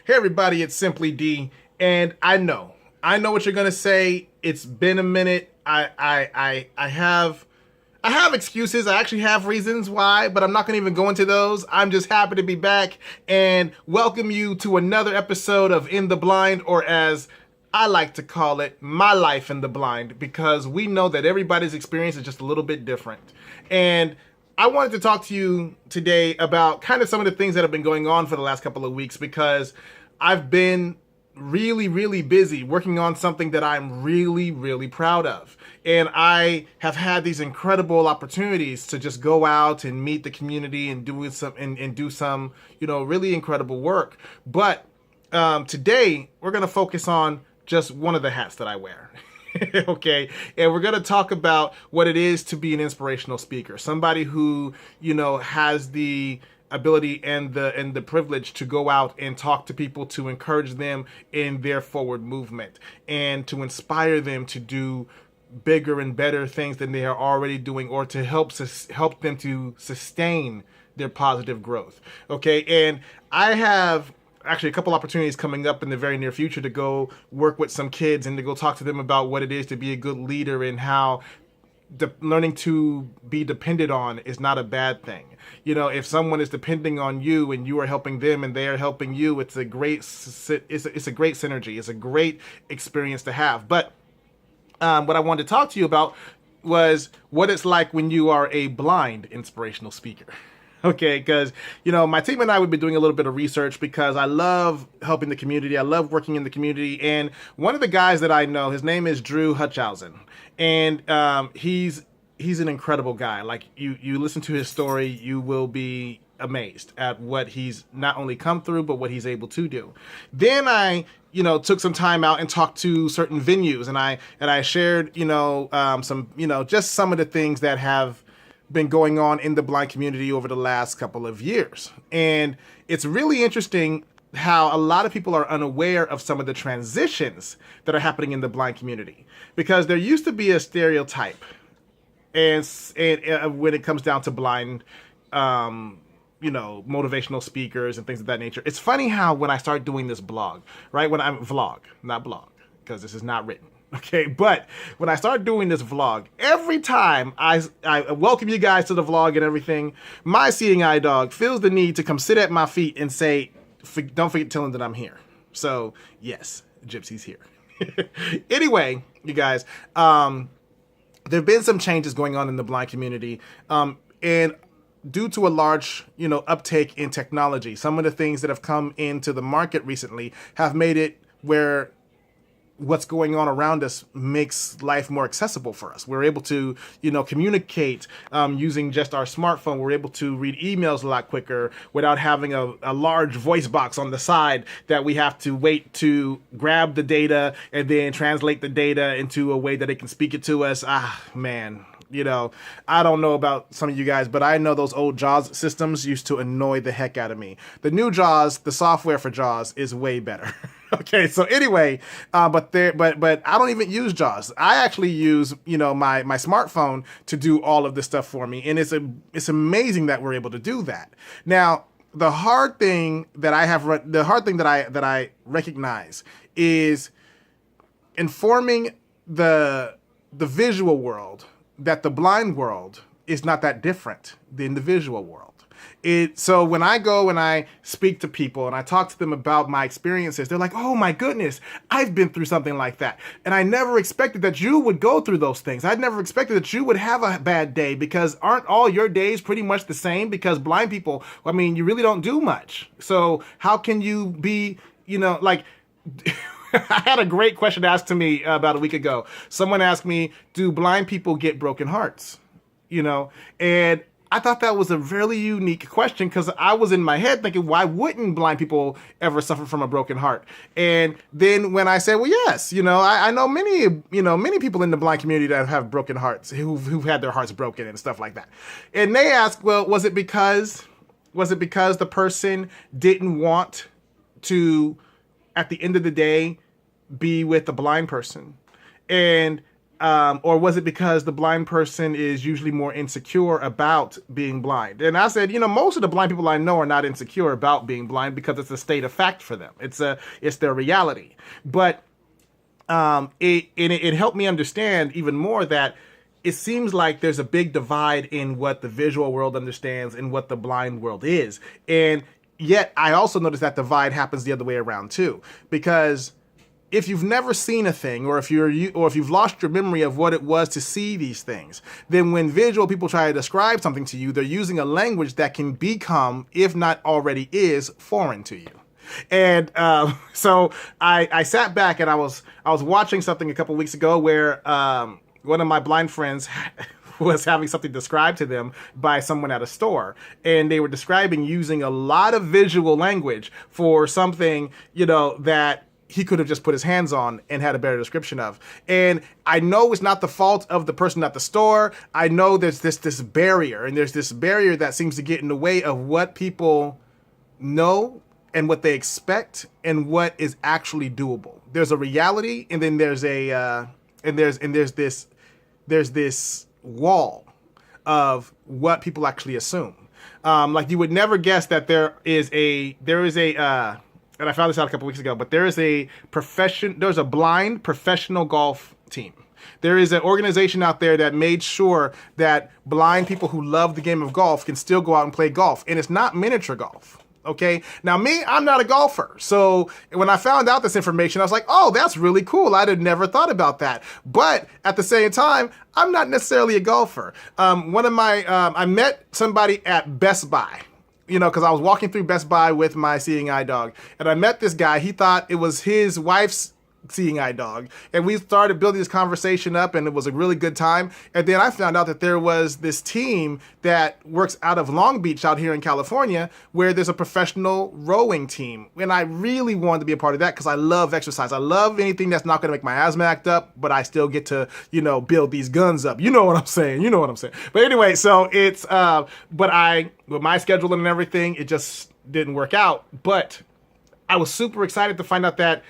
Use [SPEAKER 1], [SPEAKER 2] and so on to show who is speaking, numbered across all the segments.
[SPEAKER 1] Hey everybody, it's Simply D, and I know what you're gonna say. It's been a minute. I have excuses. I actually have reasons why, but I'm not gonna even go into those. I'm just happy to be back and welcome you to another episode of In the Blind, or as I like to call it, My Life in the Blind, because we know that everybody's experience is just a little bit different. And I wanted to talk to you today about kind of some of the things that have been going on for the last couple of weeks, because I've been really busy working on something that I'm really proud of. And I have had these incredible opportunities to just go out and meet the community and do some, really incredible work. But today we're going to focus on just one of the hats that I wear. Okay, and we're going to talk about what it is to be an inspirational speaker, somebody who has the ability and the privilege to go out and talk to people, to encourage them in their forward movement and to inspire them to do bigger and better things than they are already doing, or to help them to sustain their positive growth. Okay, and I have actually a couple opportunities coming up in the very near future to go work with some kids and to go talk to them about what it is to be a good leader, and how learning to be depended on is not a bad thing. If someone is depending on you and you are helping them and they are helping you, it's a great synergy. It's a great experience to have. But what I wanted to talk to you about was what it's like when you are a blind inspirational speaker. Okay, because, my team and I would be doing a little bit of research, because I love helping the community. I love working in the community. And one of the guys that I know, his name is Drew Hutchhausen. And he's an incredible guy. Like, you listen to his story, you will be amazed at what he's not only come through, but what he's able to do. Then I took some time out and talked to certain venues, and I shared, some, just some of the things that have been going on in the blind community over the last couple of years. And it's really interesting how a lot of people are unaware of some of the transitions that are happening in the blind community, because there used to be a stereotype and when it comes down to blind motivational speakers and things of that nature. It's funny how when I start doing this blog, right, when I'm vlog, not blog, because this is not written. Okay, but when I start doing this vlog, every time I welcome you guys to the vlog and everything, my seeing eye dog feels the need to come sit at my feet and say, don't forget to tell him that I'm here. So yes, Gypsy's here. Anyway, you guys, there have been some changes going on in the blind community, and due to a large, uptake in technology, some of the things that have come into the market recently have made it where what's going on around us makes life more accessible for us. We're able to, communicate using just our smartphone. We're able to read emails a lot quicker without having a large voice box on the side that we have to wait to grab the data and then translate the data into a way that it can speak it to us. Man. I don't know about some of you guys, but I know those old JAWS systems used to annoy the heck out of me. The new JAWS, the software for JAWS, is way better. Okay, so anyway, but I don't even use JAWS. I actually use my smartphone to do all of this stuff for me, and it's amazing that we're able to do that. Now, the hard thing that I recognize is informing the visual world that the blind world is not that different than the visual world. So when I go and I speak to people and I talk to them about my experiences, they're like, oh my goodness, I've been through something like that. And I never expected that you would go through those things. I'd never expected that you would have a bad day, because aren't all your days pretty much the same? Because blind people, you really don't do much. So how can you be, like... I had a great question asked to me about a week ago. Someone asked me, do blind people get broken hearts? And I thought that was a really unique question, because I was in my head thinking, why wouldn't blind people ever suffer from a broken heart? And then when I said, well, yes, I know many people in the blind community that have broken hearts, who've had their hearts broken and stuff like that. And they asked, well, was it because the person didn't want to, at the end of the day, be with a blind person? And or was it because the blind person is usually more insecure about being blind? And I said, most of the blind people I know are not insecure about being blind because it's a state of fact for them. It's their reality. But it helped me understand even more that it seems like there's a big divide in what the visual world understands and what the blind world is. And yet I also noticed that divide happens the other way around too, because if you've never seen a thing, or if you've lost your memory of what it was to see these things, then when visual people try to describe something to you, they're using a language that can become, if not already is, foreign to you. And so I sat back and I was watching something a couple weeks ago where one of my blind friends was having something described to them by someone at a store, and they were describing using a lot of visual language for something, that he could have just put his hands on and had a better description of. And I know it's not the fault of the person at the store. I know there's this barrier, and there's this barrier that seems to get in the way of what people know and what they expect and what is actually doable. There's a reality, and then there's this wall of what people actually assume. Like you would never guess that there is a and I found this out a couple weeks ago, but there's a blind professional golf team. There is an organization out there that made sure that blind people who love the game of golf can still go out and play golf. And it's not miniature golf. Okay. Now I'm not a golfer. So when I found out this information, I was like, oh, that's really cool. I'd have never thought about that. But at the same time, I'm not necessarily a golfer. I met somebody at Best Buy, because I was walking through Best Buy with my seeing eye dog, and I met this guy. He thought it was his wife's seeing eye dog, and we started building this conversation up, and it was a really good time. And then I found out that there was this team that works out of Long Beach out here in California, where there's a professional rowing team, and I really wanted to be a part of that because I love exercise. I love anything that's not going to make my asthma act up, but I still get to build these guns up. You know what I'm saying? But anyway, so it's with my scheduling and everything, it just didn't work out. But I was super excited to find out that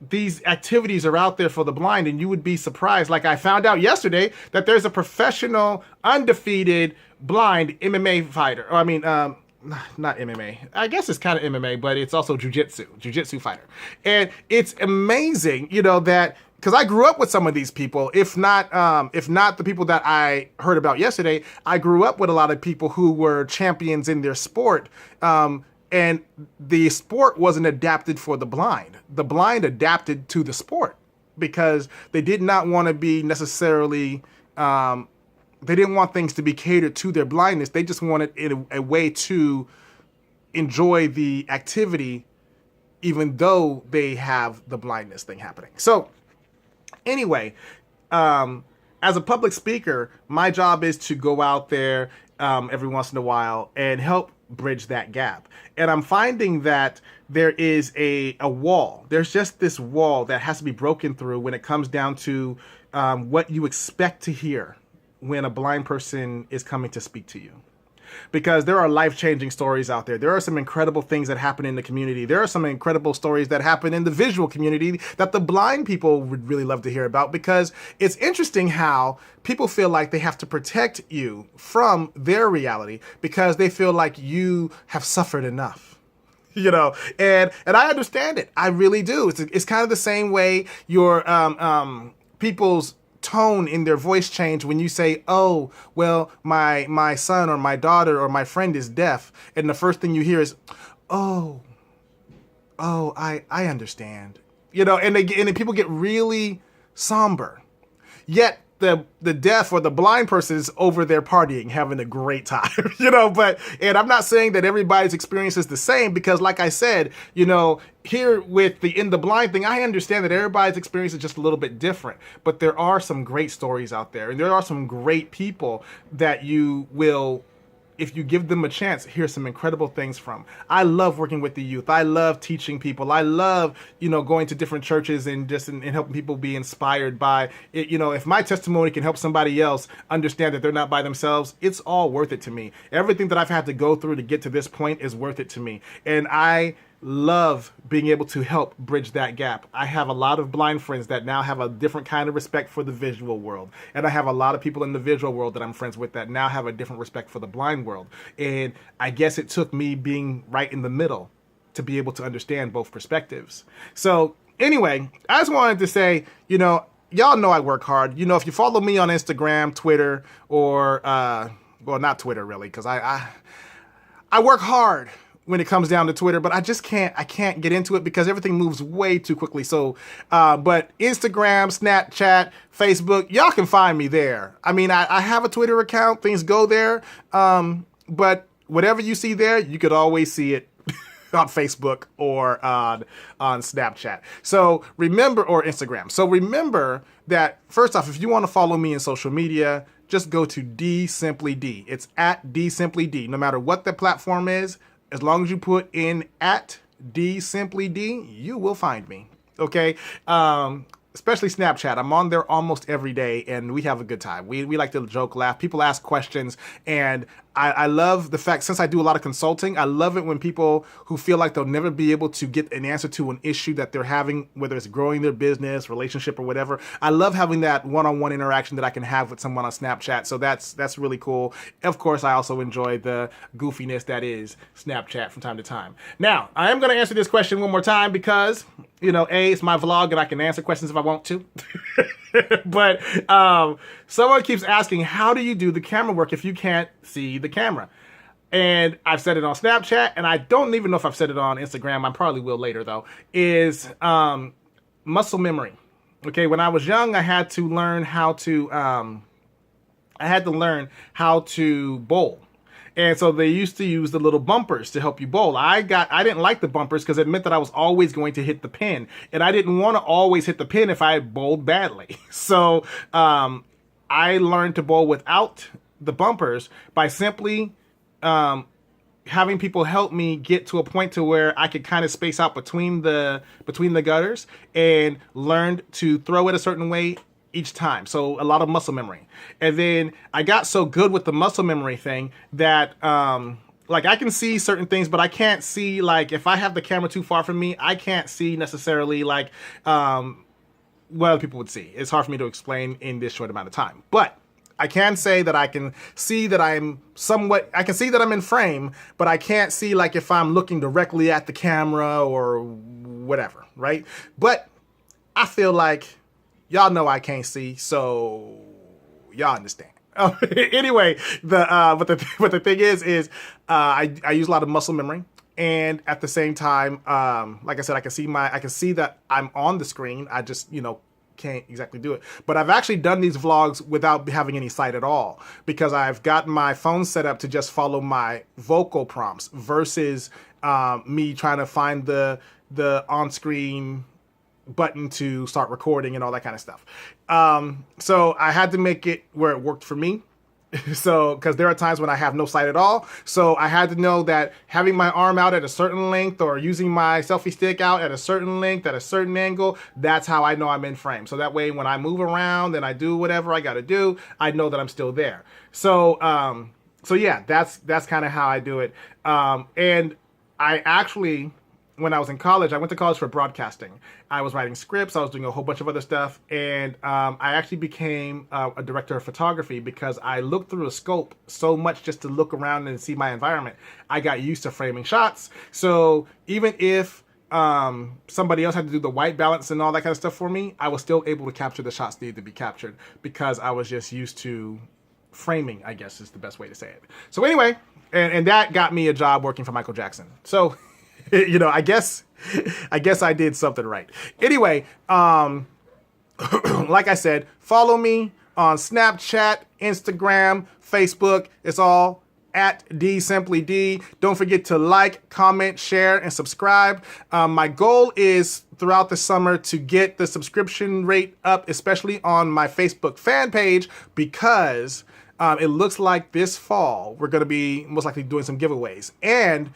[SPEAKER 1] these activities are out there for the blind, and you would be surprised. Like I found out yesterday that there's a professional, undefeated blind MMA fighter. Not MMA. I guess it's kind of MMA, but it's also jiu-jitsu fighter. And it's amazing, that because I grew up with some of these people, if not the people that I heard about yesterday, I grew up with a lot of people who were champions in their sport. And the sport wasn't adapted for the blind. The blind adapted to the sport because they did not want to be necessarily, they didn't want things to be catered to their blindness. They just wanted a way to enjoy the activity, even though they have the blindness thing happening. So anyway, as a public speaker, my job is to go out there every once in a while and help bridge that gap. And I'm finding that there is a wall. There's just this wall that has to be broken through when it comes down to what you expect to hear when a blind person is coming to speak to you. Because there are life-changing stories out there. There are some incredible things that happen in the community. There are some incredible stories that happen in the visual community that the blind people would really love to hear about, because it's interesting how people feel like they have to protect you from their reality because they feel like you have suffered enough. And I understand it. I really do. It's kind of the same way your people's tone in their voice change when you say, oh, well, my son or my daughter or my friend is deaf. And the first thing you hear is, oh, I understand. And then people get really somber. Yet the deaf or the blind person is over there partying, having a great time, and I'm not saying that everybody's experience is the same, because like I said, here with the In the Blind thing, I understand that everybody's experience is just a little bit different, but there are some great stories out there, and there are some great people that you will, if you give them a chance, hear some incredible things from. I love working with the youth. I love teaching people. I love, going to different churches and just and helping people be inspired by it. If my testimony can help somebody else understand that they're not by themselves, it's all worth it to me. Everything that I've had to go through to get to this point is worth it to me. And I love being able to help bridge that gap. I have a lot of blind friends that now have a different kind of respect for the visual world. And I have a lot of people in the visual world that I'm friends with that now have a different respect for the blind world. And I guess it took me being right in the middle to be able to understand both perspectives. So anyway, I just wanted to say, y'all know I work hard. If you follow me on Instagram, Twitter, or, well, not Twitter really, because I work hard when it comes down to Twitter, but I can't get into it because everything moves way too quickly. So, but Instagram, Snapchat, Facebook, y'all can find me there. I mean, I have a Twitter account, things go there. But whatever you see there, you could always see it on Facebook or on Snapchat. So remember, or Instagram. So remember that, first off, if you want to follow me in social media, just go to DSimplyD. It's at DSimplyD. No matter what the platform is, as long as you put in at DSimplyD, you will find me. Okay? Especially Snapchat. I'm on there almost every day, and we have a good time. We like to joke, laugh. People ask questions, and I love the fact, since I do a lot of consulting, I love it when people who feel like they'll never be able to get an answer to an issue that they're having, whether it's growing their business, relationship, or whatever. I love having that one-on-one interaction that I can have with someone on Snapchat, so that's really cool. Of course, I also enjoy the goofiness that is Snapchat from time to time. Now, I am going to answer this question one more time because, it's my vlog and I can answer questions if I want to. But someone keeps asking, how do you do the camera work if you can't see the camera? And I've said it on Snapchat, and I don't even know if I've said it on Instagram. I probably will later, though, is muscle memory. Okay, when I was young, I had to learn how to bowl. And so they used to use the little bumpers to help you bowl. I didn't like the bumpers because it meant that I was always going to hit the pin. And I didn't want to always hit the pin if I bowled badly. So I learned to bowl without the bumpers by simply having people help me get to a point to where I could kind of space out between the gutters and learned to throw it a certain way each time. So a lot of muscle memory. And then I got so good with the muscle memory thing that I can see certain things, but I can't see, if I have the camera too far from me, I can't see necessarily what other people would see. It's hard for me to explain in this short amount of time. But I can say that I can see that I can see that I'm in frame, but I can't see if I'm looking directly at the camera or whatever, right? But I feel like y'all know I can't see, so y'all understand. Anyway, but the thing is I use a lot of muscle memory, and at the same time, like I said, I can see that I'm on the screen. I just can't exactly do it. But I've actually done these vlogs without having any sight at all, because I've got my phone set up to just follow my vocal prompts versus me trying to find the on-screen button to start recording and all that kind of stuff. So I had to make it where it worked for me. So, because there are times when I have no sight at all. So I had to know that having my arm out at a certain length or using my selfie stick out at a certain length, at a certain angle, that's how I know I'm in frame. So that way, when I move around and I do whatever I got to do, I know that I'm still there. So, yeah, that's kind of how I do it. And I actually, when I was in college, I went to college for broadcasting. I was writing scripts, I was doing a whole bunch of other stuff, and I actually became a director of photography because I looked through a scope so much just to look around and see my environment. I got used to framing shots, so even if somebody else had to do the white balance and all that kind of stuff for me, I was still able to capture the shots that needed to be captured because I was just used to framing, I guess is the best way to say it. So anyway, and that got me a job working for Michael Jackson. So I guess I did something right. Anyway, like I said, follow me on Snapchat, Instagram, Facebook. It's all at DSimplyD. Don't forget to like, comment, share, and subscribe. My goal is throughout the summer to get the subscription rate up, especially on my Facebook fan page, because it looks like this fall we're going to be most likely doing some giveaways. And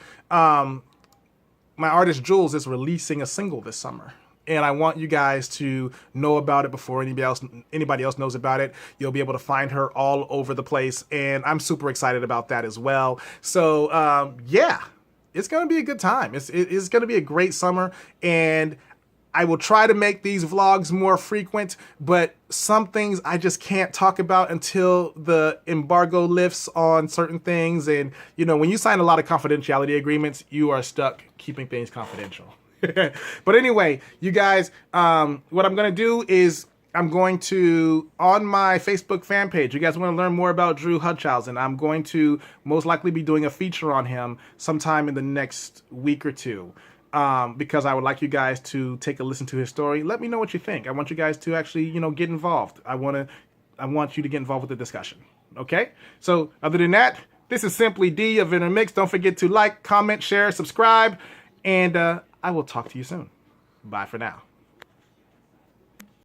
[SPEAKER 1] my artist Jules is releasing a single this summer, and I want you guys to know about it before anybody else knows about it. You'll be able to find her all over the place, and I'm super excited about that as well. So yeah, it's going to be a good time. It's going to be a great summer, and I will try to make these vlogs more frequent, but some things I just can't talk about until the embargo lifts on certain things. And, you know, when you sign a lot of confidentiality agreements, you are stuck keeping things confidential. But anyway, you guys, what I'm going to do is I'm going to, on my Facebook fan page, you guys want to learn more about Drew Hutchausen, I'm going to most likely be doing a feature on him sometime in the next week or two. Because I would like you guys to take a listen to his story. Let me know what you think. I want you guys to actually, you know, get involved. I want you to get involved with the discussion. Okay? So other than that, this is Simply D of Intermix. Don't forget to like, comment, share, subscribe, and I will talk to you soon. Bye for now.